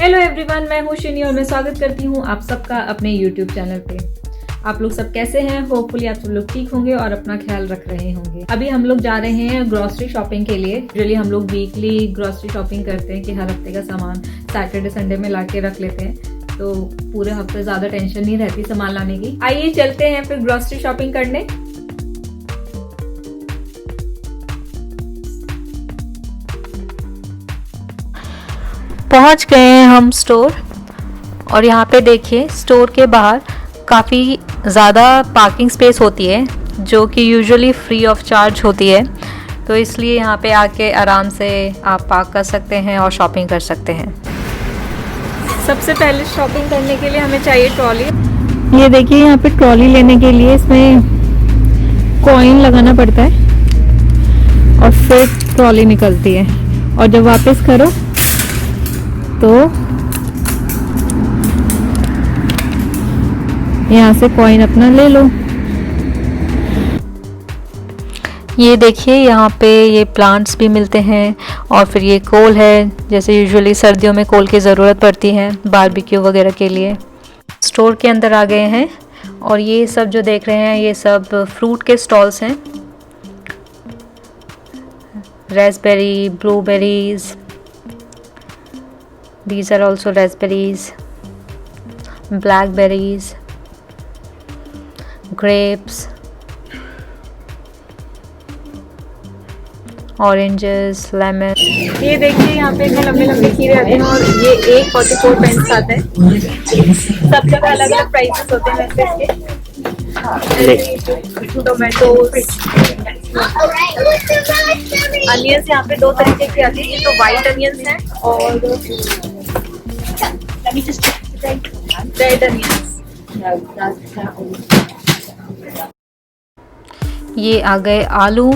Hello everyone, मैं हूँ शिनी और मैं स्वागत करती हूँ आप सबका अपने यूट्यूब चैनल पे। आप लोग सब कैसे हैं? होपफुली आप सब लोग ठीक होंगे और अपना ख्याल रख रहे होंगे। अभी हम लोग जा रहे हैं ग्रोसरी शॉपिंग के लिए। यूजुअली हम लोग वीकली ग्रोसरी शॉपिंग करते हैं कि हर हफ्ते का सामान सैटरडे संडे में ला के रख लेते हैं, तो पूरे हफ्ते ज्यादा टेंशन नहीं रहती सामान लाने की। आइए चलते हैं फिर ग्रोसरी शॉपिंग करने। पहुंच गए हैं हम स्टोर और यहाँ पे देखिए स्टोर के बाहर काफ़ी ज़्यादा पार्किंग स्पेस होती है जो कि यूजुअली फ्री ऑफ चार्ज होती है, तो इसलिए यहाँ पे आके आराम से आप पार्क कर सकते हैं और शॉपिंग कर सकते हैं। सबसे पहले शॉपिंग करने के लिए हमें चाहिए ट्रॉली। ये देखिए यहाँ पे ट्रॉली लेने के लिए इसमें कॉइन लगाना पड़ता है और फिर ट्रॉली निकलती है, और जब वापस करो तो यहाँ से कॉइन अपना ले लो। ये देखिए यहाँ पे ये प्लांट्स भी मिलते हैं और फिर ये कोल है, जैसे यूजुअली सर्दियों में कोल की ज़रूरत पड़ती है बारबेक्यू वगैरह के लिए। स्टोर के अंदर आ गए हैं और ये सब जो देख रहे हैं ये सब फ्रूट के स्टॉल्स हैं। Raspberry, blueberries, these are also raspberries, blackberries, grapes, oranges, lemon। ये देखिए यहाँ पे लंबे लंबे खीरे आते हैं और ये एक 44 पेंस आता है। सब जगह अलग अलग प्राइसेस होते हैं इसके। टोमेटोज, अनियंस यहाँ पे दो तरीके की आती है, ये तो वाइट अनियंस है और रेड अनियंस। ये आ गए आलू।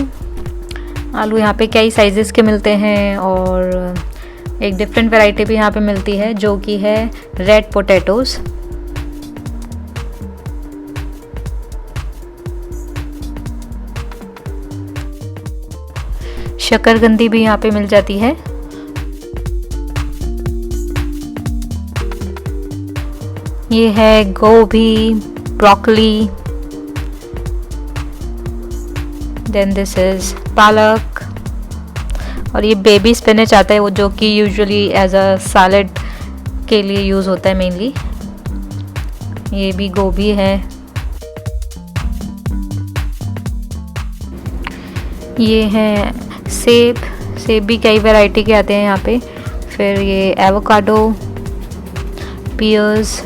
आलू यहाँ पे कई साइजेस के मिलते हैं और एक डिफरेंट वैरायटी भी यहाँ पे मिलती है जो कि है रेड पोटैटोज। शकरकंदी भी यहाँ पे मिल जाती है। ये है गोभी, ब्रोकली, देन दिस इज पालक, और ये बेबी स्पिनच आता है वो जो कि यूजुअली एज अ सैलेड के लिए यूज़ होता है मेनली। ये भी गोभी है। ये है सेब। सेब भी कई वैरायटी के आते हैं यहाँ पे। फिर ये एवोकाडो, पियर्स,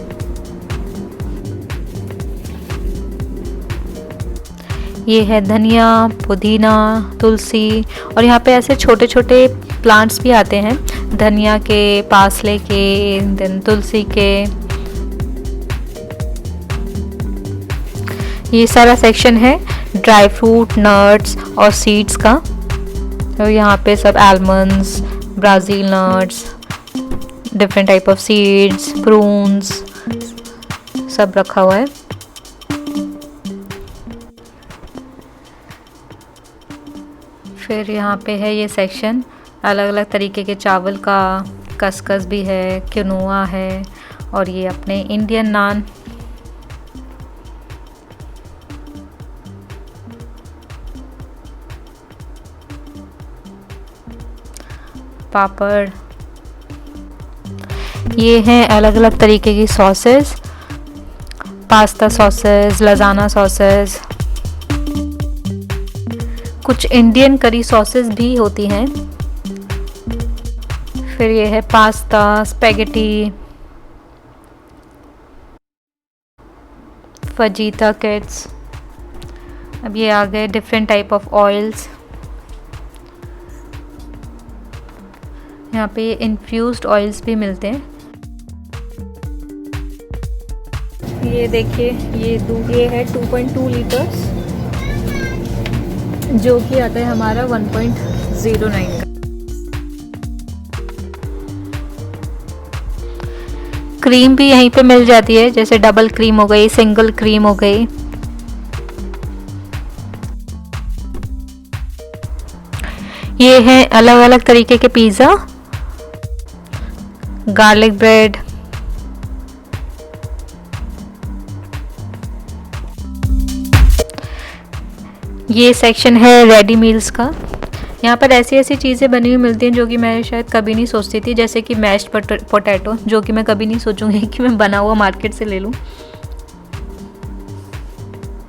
ये है धनिया, पुदीना, तुलसी, और यहाँ पे ऐसे छोटे छोटे प्लांट्स भी आते हैं धनिया के, पार्सले के, देन तुलसी के। ये सारा सेक्शन है ड्राई फ्रूट, नट्स और सीड्स का। तो यहाँ पे सब almonds, Brazil nuts, different type of seeds, prunes सब रखा हुआ है। फिर यहाँ पे है ये सेक्शन अलग अलग तरीके के चावल का, खसखस भी है, क्विनोआ है, और ये अपने इंडियन नान। पापड़। ये हैं अलग अलग तरीके की सॉसेस, पास्ता सॉसेस, लजाना सॉसेस, कुछ इंडियन करी सॉसेस भी होती हैं। फिर ये है पास्ता, स्पेगेटी, फजीता किट्स। अब ये आ गए डिफरेंट टाइप ऑफ ऑयल्स। यहाँ पे इन्फ्यूज्ड ऑयल्स भी मिलते हैं। ये देखिए ये है 2.2 लीटर्स जो कि आता है हमारा 1.09 का। क्रीम भी यहीं पे मिल जाती है, जैसे डबल क्रीम हो गई, सिंगल क्रीम हो गई। ये हैं अलग अलग तरीके के पिज़्ज़ा। गार्लिक ब्रेड, ये सेक्शन है रेडी मील्स का। यहाँ पर ऐसी ऐसी चीज़ें बनी हुई मिलती हैं जो कि मैं शायद कभी नहीं सोचती थी, जैसे कि मैश्ड पोटैटो, जो कि मैं कभी नहीं सोचूंगी कि मैं बना हुआ मार्केट से ले लूँ,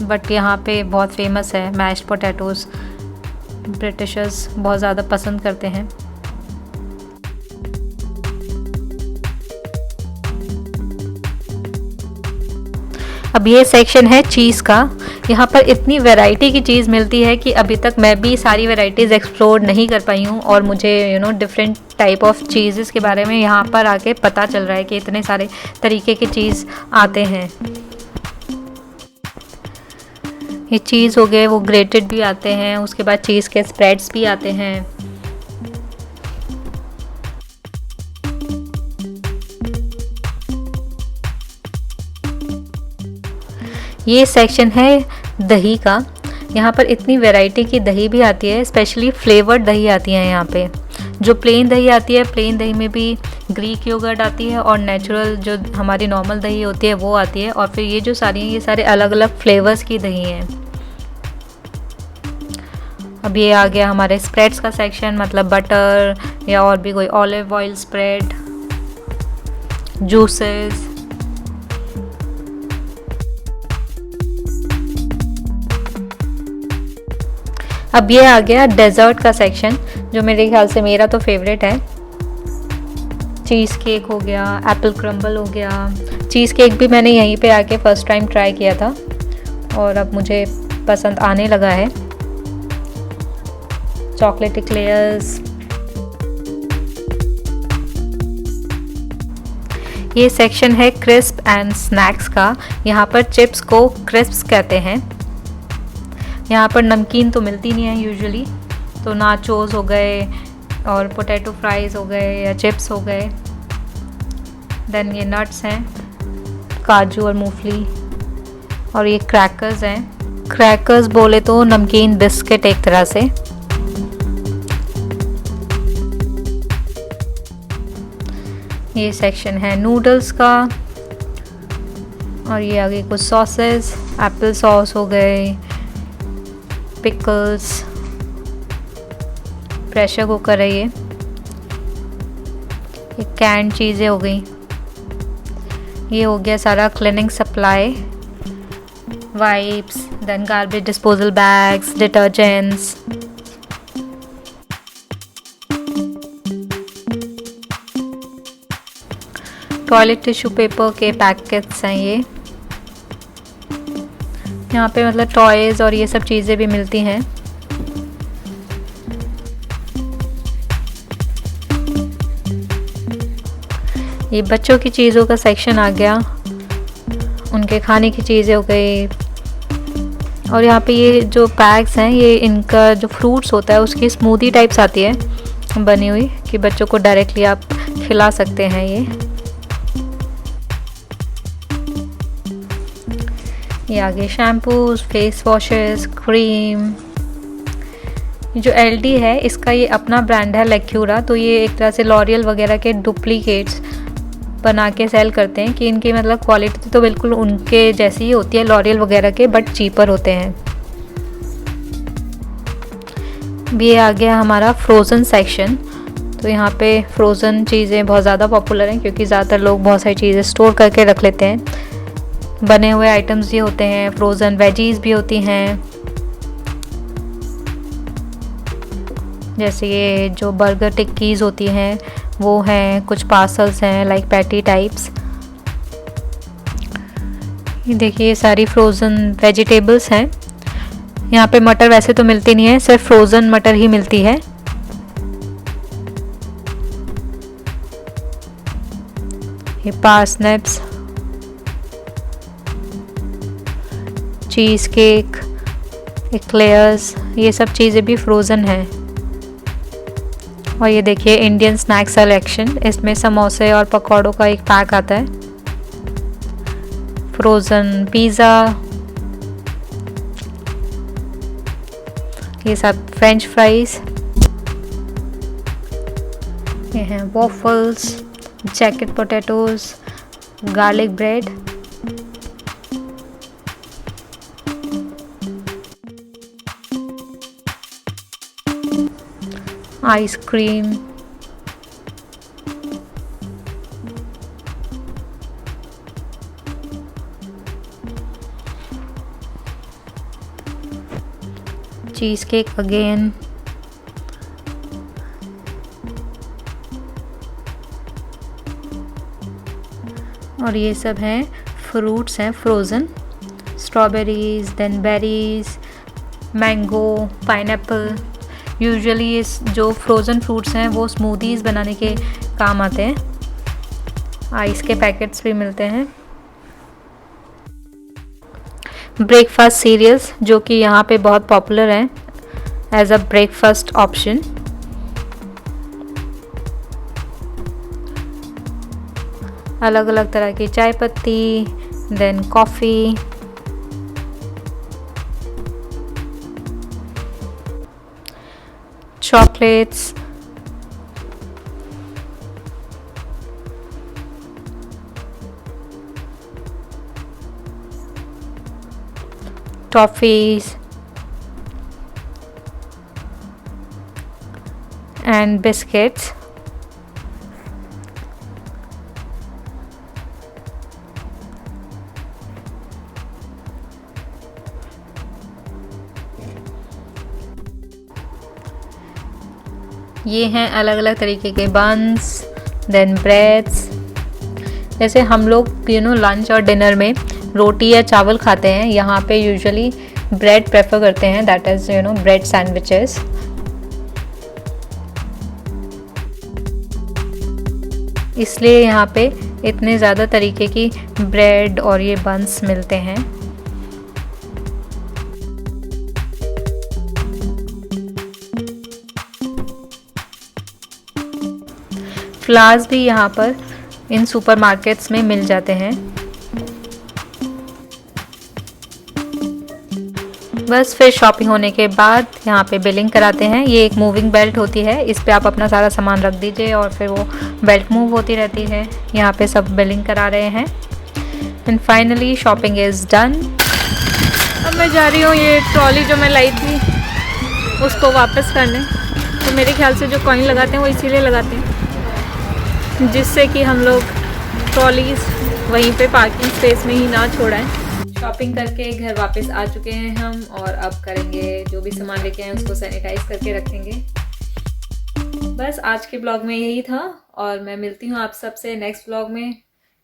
बट यहाँ पे बहुत फेमस है मैश्ड पोटैटोज़। ब्रिटिशर्स बहुत ज़्यादा पसंद करते हैं। अब ये सेक्शन है चीज़ का। यहाँ पर इतनी वैरायटी की चीज़ मिलती है कि अभी तक मैं भी सारी वैरायटीज़ एक्सप्लोर नहीं कर पाई हूँ, और मुझे डिफरेंट टाइप ऑफ चीज़ेस के बारे में यहाँ पर आके पता चल रहा है कि इतने सारे तरीके के चीज़ आते हैं। ये चीज़ हो गए, वो ग्रेटेड भी आते हैं, उसके बाद चीज़ के स्प्रेड्स भी आते हैं। ये सेक्शन है दही का। यहाँ पर इतनी वैरायटी की दही भी आती है, स्पेशली फ्लेवर्ड दही आती है यहाँ पे। जो प्लेन दही आती है, प्लेन दही में भी ग्रीक योगर्ट आती है, और नेचुरल जो हमारी नॉर्मल दही होती है वो आती है, और फिर ये जो सारी हैं ये सारे अलग अलग फ्लेवर्स की दही हैं। अब ये आ गया हमारे स्प्रेड्स का सेक्शन, मतलब बटर या और भी कोई ऑलिव ऑयल स्प्रेड, जूसेस। अब ये आ गया डेजर्ट का सेक्शन, जो मेरे ख्याल से मेरा तो फेवरेट है। चीज़ केक हो गया, एप्पल क्रम्बल हो गया। चीज़ केक भी मैंने यहीं पे आके फ़र्स्ट टाइम ट्राई किया था, और अब मुझे पसंद आने लगा है। Chocolate eclairs. ये सेक्शन है क्रिस्प एंड स्नैक्स का। यहाँ पर चिप्स को क्रिस्प्स कहते हैं। यहाँ पर नमकीन तो मिलती नहीं है यूजुअली, तो नाचोस हो गए और पोटैटो फ्राइज़ हो गए या चिप्स हो गए। देन ये नट्स हैं, काजू और मूंगफली, और ये क्रैकर्स हैं। क्रैकर्स बोले तो नमकीन बिस्किट एक तरह से। ये सेक्शन है नूडल्स का, और ये आगे कुछ सॉसेस, एप्पल सॉस हो गए, पिकल्स, प्रेशर कुकर है ये कैंड चीज़ें हो गई। ये हो गया सारा cleaning supply, wipes, then garbage disposal bags, detergents. Toilet tissue paper के पैकेट्स हैं ये। यहाँ पे मतलब टॉयज़ और ये सब चीज़ें भी मिलती हैं। ये बच्चों की चीज़ों का सेक्शन आ गया, उनके खाने की चीज़ें हो गई। और यहाँ पे ये जो पैक्स हैं, ये इनका जो फ्रूट्स होता है उसकी स्मूदी टाइप्स आती है बनी हुई, कि बच्चों को डायरेक्टली आप खिला सकते हैं। ये आगे शैम्पूज, फेस वॉशेस, क्रीम। जो एलडी है इसका ये अपना ब्रांड है लेक्यूरा, तो ये एक तरह से लॉरियल वगैरह के डुप्लीकेट्स बना के सेल करते हैं, कि इनकी मतलब क्वालिटी तो बिल्कुल उनके जैसी ही होती है लॉरियल वगैरह के, बट चीपर होते हैं। ये आ गया हमारा फ्रोज़न सेक्शन। तो यहाँ पे फ्रोज़न चीज़ें बहुत ज़्यादा पॉपुलर हैं, क्योंकि ज़्यादातर लोग बहुत सारी चीज़ें स्टोर करके रख लेते हैं। बने हुए आइटम्स भी होते हैं, फ्रोज़न वेजीज भी होती हैं, जैसे ये जो बर्गर टिक्कीज़ होती हैं वो हैं, कुछ पार्सल्स हैं लाइक पैटी टाइप्स। ये देखिए सारी फ्रोज़न वेजिटेबल्स हैं। यहाँ पे मटर वैसे तो मिलती नहीं है, सिर्फ फ्रोज़न मटर ही मिलती है। ये पार्सनिप्स, चीज़ केक, एक्लेयर्स, ये सब चीज़ें भी फ्रोज़न हैं। और ये देखिए इंडियन स्नैक सेलेक्शन, इसमें समोसे और पकौड़ों का एक पैक आता है। फ्रोज़न पिज़्ज़ा, ये सब फ्रेंच फ्राइज, ये हैं waffles, jacket potatoes, garlic bread, ice cream, cheesecake again, और ये सब हैं फ्रूट्स हैं frozen, strawberries, then berries, mango, pineapple. Usually ये जो फ्रोज़न फ्रूट्स हैं वो स्मूदीज़ बनाने के काम आते हैं। आइस के पैकेट्स भी मिलते हैं। ब्रेकफास्ट सीरियल्स जो कि यहाँ पे बहुत पॉपुलर हैं एज अ ब्रेकफास्ट ऑप्शन। अलग अलग तरह की चाय पत्ती, then coffee, chocolates, toffees and biscuits. ये हैं अलग अलग तरीके के बंस, देन ब्रेड्स। जैसे हम लोग लंच और डिनर में रोटी या चावल खाते हैं, यहाँ पे यूजुअली ब्रेड प्रेफर करते हैं, दैट इज़ ब्रेड सैंडविचेस। इसलिए यहाँ पे इतने ज़्यादा तरीके की ब्रेड और ये बंस मिलते हैं। फ्लावर्स भी यहाँ पर इन सुपरमार्केट्स में मिल जाते हैं। बस फिर शॉपिंग होने के बाद यहाँ पे बिलिंग कराते हैं। ये एक मूविंग बेल्ट होती है, इस पे आप अपना सारा सामान रख दीजिए और फिर वो बेल्ट मूव होती रहती है। यहाँ पे सब बिलिंग करा रहे हैं and finally shopping is done. अब मैं जा रही हूँ ये ट्रॉली जो मैं लाई थी उसको वापस करने। तो मेरे ख्याल से जो कॉइन लगाते हैं वो इसीलिए लगाते हैं जिससे कि हम लोग ट्रॉलीज वहीं पे पार्किंग स्पेस में ही ना छोड़ाएं। शॉपिंग करके घर वापस आ चुके हैं हम और अब करेंगे जो भी सामान लेके आए उसको सैनिटाइज करके रखेंगे। बस आज के ब्लॉग में यही था और मैं मिलती हूँ आप सबसे नेक्स्ट ब्लॉग में।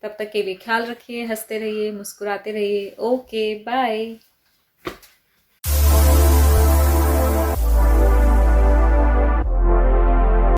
तब तक के लिए ख्याल रखिए, हंसते रहिए, मुस्कुराते रहिए। Okay bye.